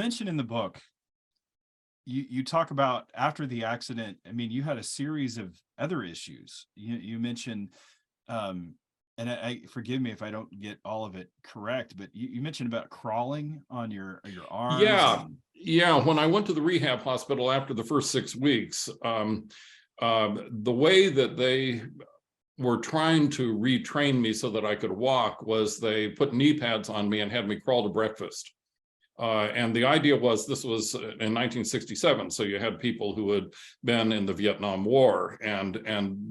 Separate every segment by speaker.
Speaker 1: mentioned in the book, you talk about after the accident. I mean, you had a series of other issues. You mentioned, and I forgive me if I don't get all of it correct, but you mentioned about crawling on your arms.
Speaker 2: Yeah, yeah. When I went to the rehab hospital after the first 6 weeks, the way that they were trying to retrain me so that I could walk was they put knee pads on me and had me crawl to breakfast. And the idea was, this was in 1967, so you had people who had been in the Vietnam War, and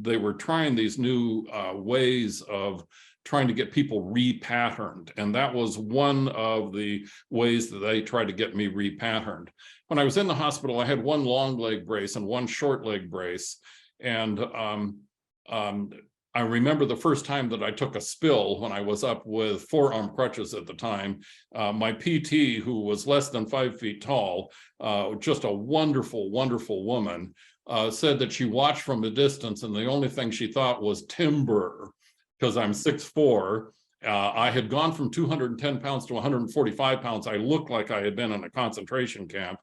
Speaker 2: they were trying these new ways of trying to get people repatterned. And that was one of the ways that they tried to get me repatterned. When I was in the hospital, I had one long leg brace and one short leg brace. And I remember the first time that I took a spill when I was up with forearm crutches at the time. My PT, who was less than 5 feet tall, just a wonderful, wonderful woman, said that she watched from a distance and the only thing she thought was timber, because I'm 6'4". I had gone from 210 pounds to 145 pounds. I looked like I had been in a concentration camp.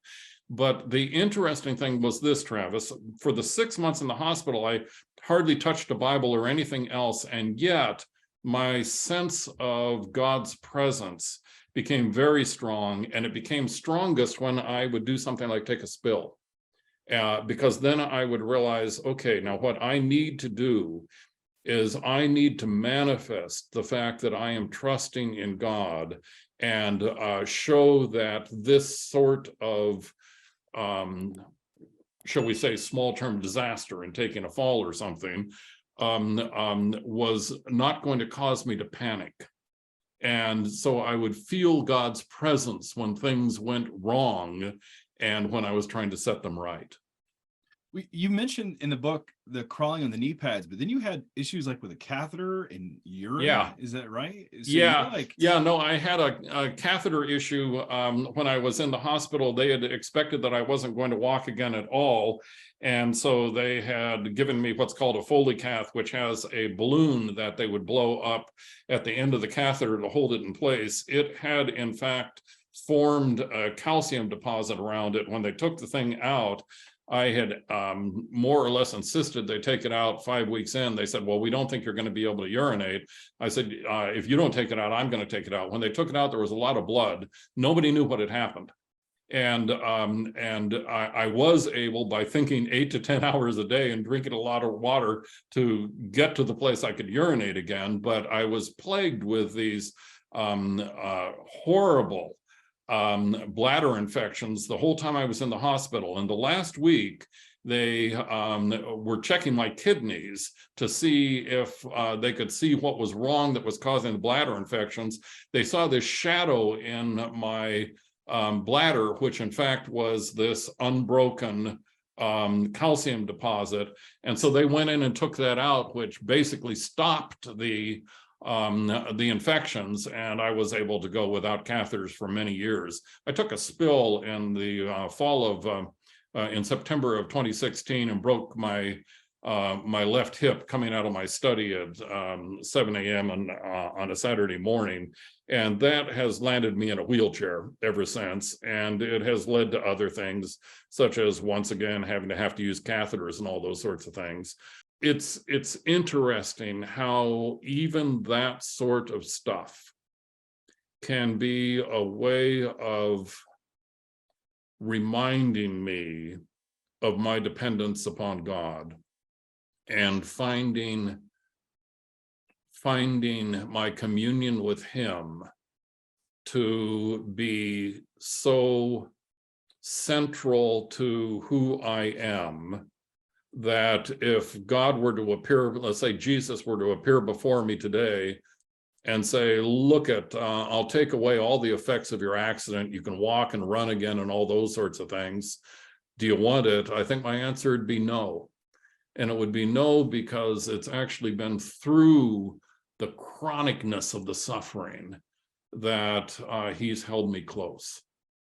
Speaker 2: But the interesting thing was this, Travis, for the 6 months in the hospital, I hardly touched a Bible or anything else. And yet my sense of God's presence became very strong, and it became strongest when I would do something like take a spill. Because then I would realize, okay, now what I need to do is I need to manifest the fact that I am trusting in God and show that this sort of shall we say, small-term disaster in taking a fall or something, was not going to cause me to panic. And so I would feel God's presence when things went wrong and when I was trying to set them right.
Speaker 1: You mentioned in the book the crawling on the knee pads, but then you had issues like with a catheter and urine.
Speaker 2: Yeah.
Speaker 1: Is that right? So
Speaker 2: yeah. No, I had a catheter issue when I was in the hospital. They had expected that I wasn't going to walk again at all. And so they had given me what's called a Foley cath, which has a balloon that they would blow up at the end of the catheter to hold it in place. It had, in fact, formed a calcium deposit around it. When they took the thing out, I had more or less insisted they take it out 5 weeks in. They said, well, we don't think you're going to be able to urinate. I said, if you don't take it out, I'm going to take it out. When they took it out, there was a lot of blood. Nobody knew what had happened. And I was able, by thinking 8 to 10 hours a day and drinking a lot of water, to get to the place I could urinate again. But I was plagued with these horrible bladder infections the whole time I was in the hospital. And the last week, they were checking my kidneys to see if they could see what was wrong that was causing the bladder infections. They saw this shadow in my bladder, which in fact was this unbroken calcium deposit. And so they went in and took that out, which basically stopped the infections, and I was able to go without catheters for many years. I took a spill in the fall of in September of 2016 and broke my my left hip coming out of my study at 7 a.m. on a Saturday morning, and that has landed me in a wheelchair ever since. And it has led to other things, such as once again having to use catheters and all those sorts of things. It's interesting how even that sort of stuff can be a way of reminding me of my dependence upon God and finding my communion with Him to be so central to who I am, that if God were to appear, let's say Jesus were to appear before me today and say, look I'll take away all the effects of your accident, you can walk and run again and all those sorts of things, do you want it? I think my answer would be no. And it would be no, because it's actually been through the chronicness of the suffering that He's held me close.